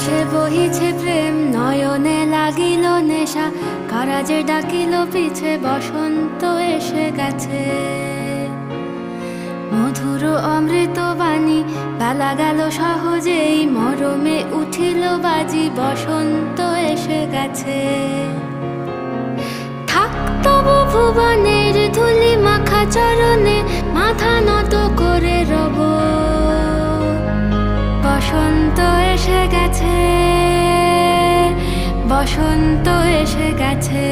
আকাশে বহিছে প্রেম, নয়নে লাগিল নেশা, কারাজে ডাকিল পিছে, বসন্ত এসে গেছে। মধুর অমৃত বাণী, বেলা গেল সহজেই, মরমে উঠিল বাজি, বসন্ত এসে গেছে। থাক তবু ভুবনের ধুলি মাখা চরণে, মাথা নত করে রব। বসন্ত এসে গেছে, বসন্ত এসে গেছে।